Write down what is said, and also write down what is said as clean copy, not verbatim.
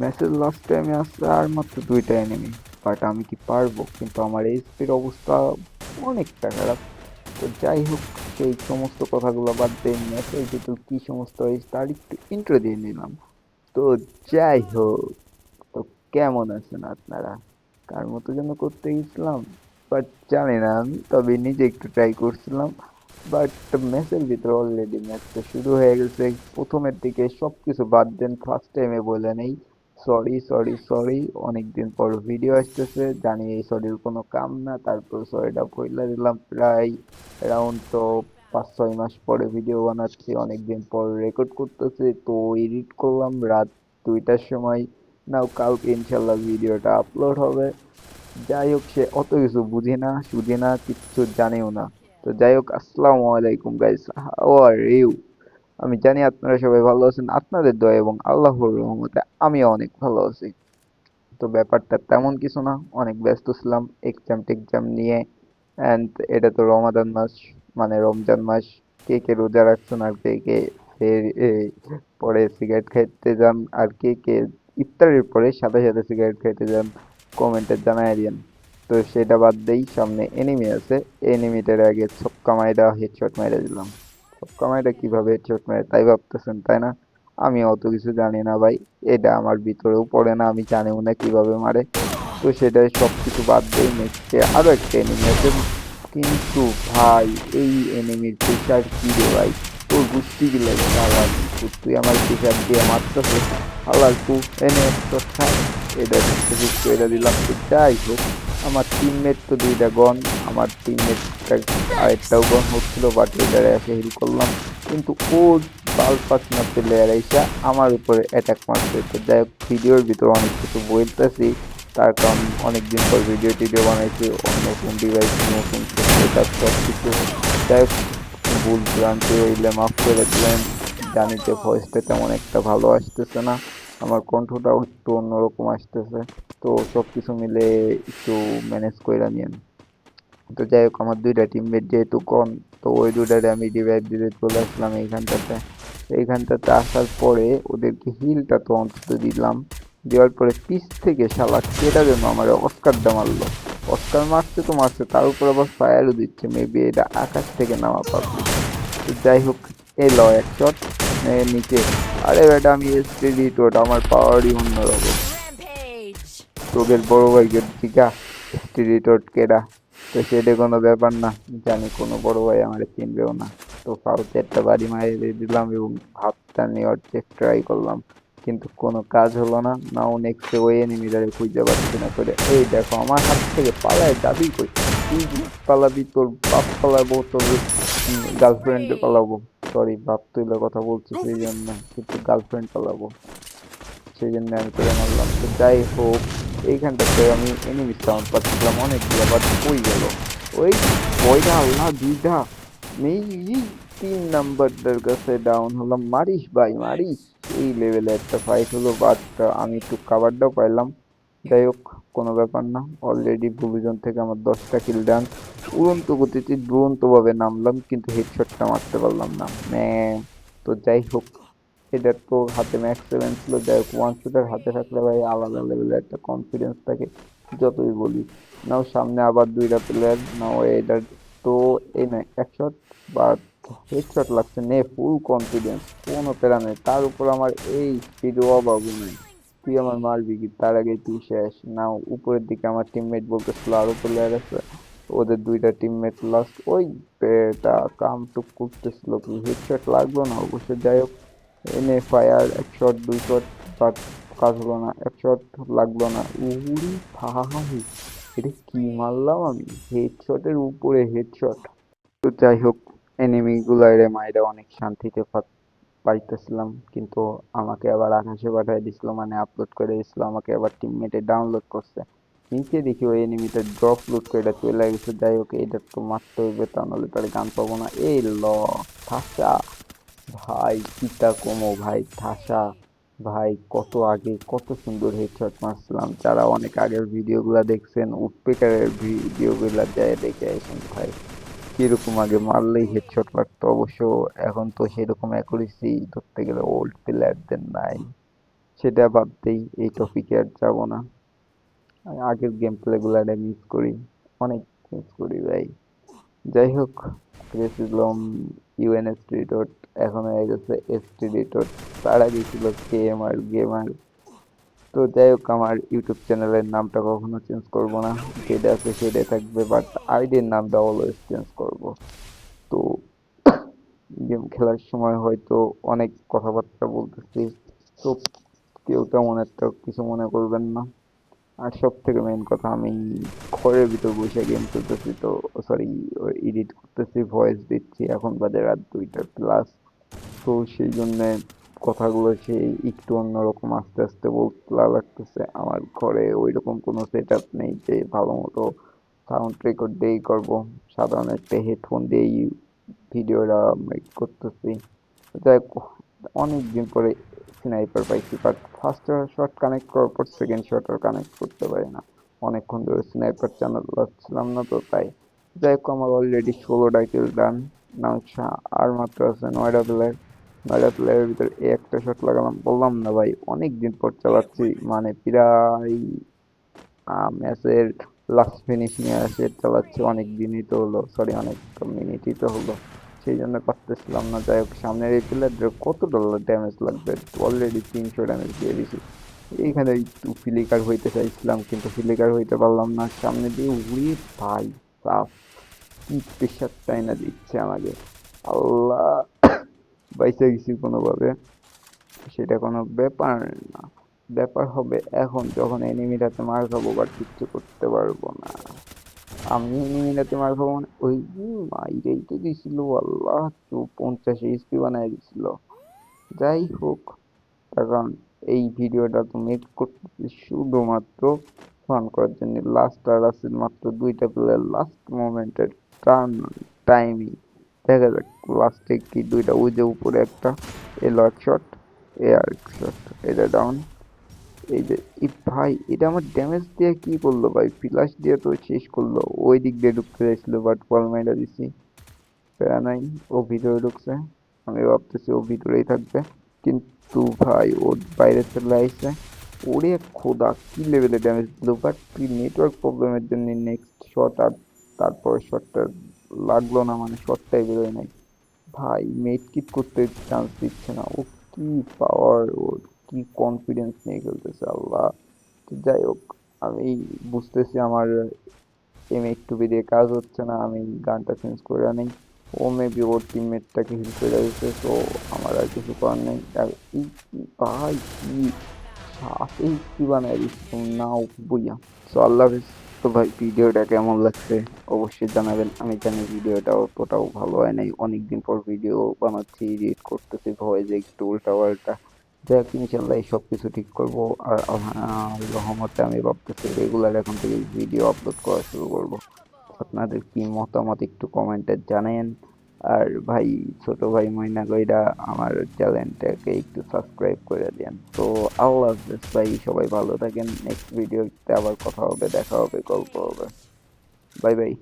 ম্যাচের লাস্ট টাইমে আসছে আর মাত্র 2টা এনিমি, বাট আমি কি পারবো? কিন্তু আমার এইচপির অবস্থা অনেকটা খারাপ। তো যাই হোক, সেই সমস্ত কথাগুলো বাদ দিয়ে ম্যাচের ভিতর কি সমস্ত হয়েছে তার একটু ইন্ট্রো দিয়ে নিলাম। তো যাই হোক, তো কেমন আছেন আপনারা? কার মতো যেন করতে গেছিলাম, বাট জানি না আমি, তবে নিজে একটু ট্রাই করছিলাম। বাট ম্যাচের ভিতরে অলরেডি ম্যাচটা শুরু হয়ে গেছে। প্রথমের দিকে সবকিছু বাদ দেন, ফার্স্ট টাইমে বলে নেই সরি সরি সরি। অনেকদিন পর ভিডিও আসতেছে, জানি এই সরির কোনো কাম না, তারপর সরিটা বইলা দিলাম। প্রায় অ্যারাউন্ড তো 5-6 মাস পরে ভিডিও বানাচ্ছি, অনেকদিন পর রেকর্ড করতেছি, তো এডিট করলাম রাত 2টার সময়। নাও কালকে ইনশাল্লাহ ভিডিওটা আপলোড হবে। যাই হোক, সে অত কিছু বুঝি না সুঝি না, কিচ্ছু জানিও না। তো যাই হোক, আসসালামু আলাইকুম গাইস, হাউ আর ইউ? আমি জানি আপনারা সবাই ভালো আছেন, আপনাদের দয়া এবং আল্লাহর রহমতে আমিও অনেক ভালো আছি। তো ব্যাপারটা তেমন কিছু না, অনেক ব্যস্ত ছিলাম এক্সাম টেক্সাম নিয়ে। অ্যান্ড এটা তো রমাদান মাস, মানে রমজান মাস। কে কে রোজা রাখছেন, আর কে কে পরে সিগারেট খাইতে যান, আর কে কে ইফতারের পরে সাথে সাথে সিগারেট খাইতে যান, কমেন্টে জানাই দিয়েন। তো সেটা বাদ দেই, সামনে এনিমি আছে। এনিমিটার আগে ছক্কা মাইরা হেডশট মাইরা দিলাম। ছক্কা মাইরা কিভাবে হেডশট মারে তাই ভাবতেছেন, তাই না? আমি অত কিছু জানি না ভাই, এটা আমার ভিতরেও পড়ে না, আমি জানিও না কিভাবে মারে। তো সেটা সবকিছু বাদ দিয়ে নেক্সটে আরো একটা এনিমি আছে। কিন্তু ভাই, এই এনিমির প্রেসার কি রে ভাই! তোর গুষ্টি গিলাই শালার পুত, তুই আমার প্রেসার দিয়ে মারতেছিস শালার পু। এনে তো খাই, এটা ফিক্স করে দিলাম। তো যাই হোক, আমার টিমমেট তো 2টা গন, আমার টিমমেট আরেকটাও গন হচ্ছিল, বাট ওইটারে এসে হিল করলাম। কিন্তু ও বালপাকনা প্লেয়ার এসে আমার উপরে অ্যাটাক মারছে। তো যাই হোক, ভিডিওর ভিতরে অনেক কিছু বলতেছি, তার কারণ অনেকদিন পর ভিডিও টিডিও বানাইছি, নতুন ডিভাইস, নতুন সেট আপ সব কিছু। যাই হোক, ভুল ভ্রান্তি হইলে মাফ করে দিলেন। জানি যে ভয়েসটা তেমন একটা ভালো আসতেছে না, আমার কণ্ঠটাও একটু অন্যরকম আসতেছে। তো সব কিছু মিলে একটু ম্যানেজ করে নিয়েন। তো যাই হোক, আমার 2টা টিমমেট যেহেতু কম, তো ওই 2টারে আমি রিভাইভ দিতে চলে আসলাম এইখানটাতে। এইখানটাতে আসার পরে ওদেরকে হিলটা তো অন্তত দিলাম। দেওয়ার পরে পিছ থেকে শালা কেটা যেন আমার অস্কারটা মারলো। অস্কার মারছে তো মারছে, তার উপর আবার ফায়ারও দিচ্ছে, মেবি এটা আকাশ থেকে নামা পাবলিক। তো যাই হোক, এলো এক শট নিচে। আরে বেটা, আমি এসটিডি টোট, আমার পাওয়ারই অন্যরকম। Rampage! তোদের বড় ভাইকে জিগা এসটিডি টোট কেডা। তো সেটা কোনো ব্যাপার না, জানি কোনো বড় ভাই আমার চিনবেও না। তো ফাউতে একটা বাড়ি মারিয়ে দিলাম এবং হাতটা নেওয়ার ট্রাই করলাম, কিন্তু কোনো কাজ হলো না। নাও নেক্সটে ওই এনিমিটারে খুঁজে পাচ্ছি না করে, এই দেখো আমার হাত থেকে পালায় যাবি কই? তুই পালাবি, তোর বাপ পালাবো, তোর গার্লফ্রেন্ডে পালাবো। সরি, বাপ তুইলে কথা বলছি সেই জন্য, কিন্তু গার্লফ্রেন্ড পালাবো সেই জন্য আমি তোরে মারলাম। তো যাই হোক, এইখানটাতে আমি এনিমি সাউন্ড পাচ্ছিলাম অনেকগুলো, বাট কই গেল ওই কয়টা? আল্লাহ, 2টা! এই 3 নাম্বারটার কাছে ডাউন হলাম। মারিস ভাই মারিস, এই লেভেলে একটা ফাইট হলো, বাট আমি একটু কাভারটাও পাইলাম। যাই হোক, কোনো ব্যাপার না, অলরেডি ব্লুজন থেকে আমার 10টা কিল ডান। উড়ন্ত গতিতে দুরন্ত ভাবে নামলাম, কিন্তু হেডশটটা মারতে পারলাম না তো যাই হোক, এটার তো হাতে ম্যাক্স সেভেন ছিল। যাই হোক, ওয়ান শুটার হাতে থাকলে ভাই আলাদা লেভেলের একটা কনফিডেন্স থাকে, যতই বলি। নাও সামনে আবার 2টা প্লেয়ার, নাও এটার তো এই নয় এক শট বা হেডশট লাগছে নে, ফুল কনফিডেন্স, কোনো প্যারা নেই। তার উপর আমার এই স্পিডও অভাবও নাই, তুই আমার মারবি কি, তার আগেই তুই শেষ। নাও উপরের দিকে আমার টিমমেট বলতেছিল আরো প্লেয়ার আছে, ওদের 2টা টিমমেট লাস্ট ওই পেটা কাম টুক করতেছিল, কি হেডশট লাগলো না অবশ্য। যাই হোক, এনে ফায়ার, এক শট 2 শট, বাট কাজ হলো না, এক শট লাগলো না। উরি ভাই, এটা কি মারলাম আমি! হেডশটের উপরে হেডশট! তো যাই হোক, এনিমি গুলারে মাইরা অনেক শান্তিতে পাইতেছিলাম, কিন্তু আমাকে আবার আকাশে পাঠাই দিছিল, মানে আপলোড করে দিছিল, আমাকে আবার টিমমেটে ডাউনলোড করছে। নিচে দেখি ওই এনিমিটা ড্রপ লুট করে এটা চলে গেছে। যাই হোক, এটা তো মারতে হইবে, তা নাহলে তার গান পাবো না। এই ল ঠাসা ভাই, কিতা কমো ভাই, ঠাসা ভাই! কত আগে কত সুন্দর হেডশট মারছিলাম, যারা অনেক আগের ভিডিওগুলা দেখছেন, উডপেকারের ভিডিওগুলা যায় দেখে আসেন ভাই, কিরকম আগে মারলেই হেডশট লাগতো। অবশ্য এখন তো সেরকম অ্যাকুরেসি ধরতে গেলে ওল্ড প্লেয়ারদের নাই, সেটা বাদতেই এই টপিকে আর যাবো না। আমি আগের গেম প্লে গুলা মিস করি, অনেক মিস করি ভাই। যাই হোক, আগে ছিলাম ইউএনএসটি ডট, এখন হয়ে গেছে এসটিডি ডট, তার আগে ছিল কেএমআর গেমার। তো যাই হোক, আমার ইউটিউব চ্যানেলের নামটা কখনো চেঞ্জ করব না, যেটা আছে সেটাই থাকবে, বাট আইডির নামটা অলওয়েজ চেঞ্জ করব। তো গেম খেলার সময় হয়তো অনেক কথাবার্তা বলতেছি, তো কেউ তেমন একটা কিছু মনে করবেন না। আর সব থেকে মেইন কথা, আমি ঘরের ভিতর বসে গেম খেলতেছি, তো সরি, এডিট করতেছি, ভয়েস দিচ্ছি, এখন বাজে রাত 2টা প্লাস। তো সেই জন্যে কথাগুলো সেই একটু অন্যরকম আস্তে আস্তে বলতে লাগতেছে। আমার ঘরে ওইরকম কোনো সেট আপ নেই যে ভালো মতো সাউন্ড রেকর্ড দিয়েই করবো। সাধারণ একটা হেডফোন দিয়েই ভিডিওটা মেক করতেছি। যাই হোক, অনেকদিন পরে স্নাইপার পাইছি, বাট ফার্স্ট শট কানেক্ট করার পর সেকেন্ড শট আর কানেক্ট করতে পারি না। অনেকক্ষণ ধরে স্নাইপার চালাচ্ছিলাম না, তো তাই। যাই হোক, আমার অলরেডি 16টা কিল ডান। না হচ্ছে আর মাত্র আছে 9টা প্লেয়ার। 9টা প্লেয়ারের ভিতরে এই একটা শট লাগালাম, বললাম না ভাই, অনেক দিন পর চালাচ্ছি, মানে প্রায় ম্যাচের লাস্ট ফিনিশিং এ আসে চালাচ্ছি, অনেক দিনই তো হলো, সরি অনেক মিনিটই তো হলো, সেই জন্য পারতেছিলাম না। যাই হোক, সামনের এই প্লেয়ারদের কত ডলার ড্যামেজ লাগবে, অলরেডি 300 ড্যামেজ দিয়ে দিছি। এইখানে একটু ফিলিকার হইতে চাইছিলাম, কিন্তু ফিলিকার হইতে পারলাম না, সামনে দিয়ে উড়ি ভাই সাফ, কি প্রেশারটাই না দিচ্ছে আমাকে, আল্লাহ। বাইসা গেছি কোনোভাবে, সেটা কোনো ব্যাপার না। ব্যাপার হবে এখন যখন এনিমিটাতে মার খাবো, বাট কিচ্ছু করতে পারবো না। আমি এনিমিটাতে মার খাবো মানে ওই মাইরেই তো দিছিল, আল্লাহ, তো 50 এইচপি বানায় দিছিল। যাই হোক, কারণ এই ভিডিওটা তো মেক করতেছি শুধুমাত্র ফান করার জন্য। লাস্ট আর আছে মাত্র 2টা প্লেয়ার, লাস্ট মোমেন্টের টার্ন টাইমিং, দেখা যাক লাস্টে কি দুইটা, ওই যে উপরে একটা এলো এক শট, এ আর এক শট, এটা ডাউন। এই যে ভাই, এটা আমার ড্যামেজ দিয়ে কি করলো ভাই, ফ্লাশ দিয়ে তো শেষ করলো, ওই দিক দিয়ে ঢুকতে চাইছিল, বাট বল মাইরা দিছি, প্যারা নাই। ও ভিতরে ঢুকছে, আমি ভাবতেছি ও ভিতরেই থাকবে, কিন্তু ভাই ও বাইরে চলে আইছে। ওরে খোদা, কি লেভেলে ড্যামেজ দিল, বাট নেটওয়ার্ক প্রবলেমের জন্য নেক্সট শট আর তারপর শটটা লাগলো না, মানে শটটাই বেরোয় নাই। ভাই মেট কিট করতে চান্স দিচ্ছে না, ও কি পাওয়ার, ওর কি কনফিডেন্স নিয়ে খেলতেছে, আল্লাহ। তো যাই হোক, আমি বুঝতেছি আমার M8 দিয়ে কাজ হচ্ছে না, আমি গানটা চেঞ্জ করে নেই। ও মেবি ওর টিমমেটটাকে হিল করে দিয়েছে, তো আমার আর কিছু করার নেই। আর এই ভাই কি সাথেই কি বানায় দিচ্ছি তুমি, নাও বুঝা। সো আল্লাহ হাফিজ। তো ভাই, ভিডিওটা কেমন লাগছে অবশ্যই জানাবেন। আমি জানি ভিডিওটা অতটাও ভালো হয় নাই, অনেকদিন পর ভিডিও বানাচ্ছি, এডিট করতেছি, ভয়েস একটু উল্টা পাল্টা। যাই হোক, ইনশাল্লাহ এই সব কিছু ঠিক করবো। আর রহমতে আমি ভাবতেছি রেগুলার এখন থেকে ভিডিও আপলোড করা শুরু করব। আপনাদের কি মতামত একটু কমেন্টে জানেন। আর ভাই, ছোট ভাই ময়না কইরা আমার চ্যানেলটাকে একটু সাবস্ক্রাইব করে দেন। তো আল্লাহ হাফেজ ভাই, সবাই ভালো থাকেন, নেক্সট ভিডিওতে আবার কথা হবে, দেখা হবে, গল্প হবে। Bye bye.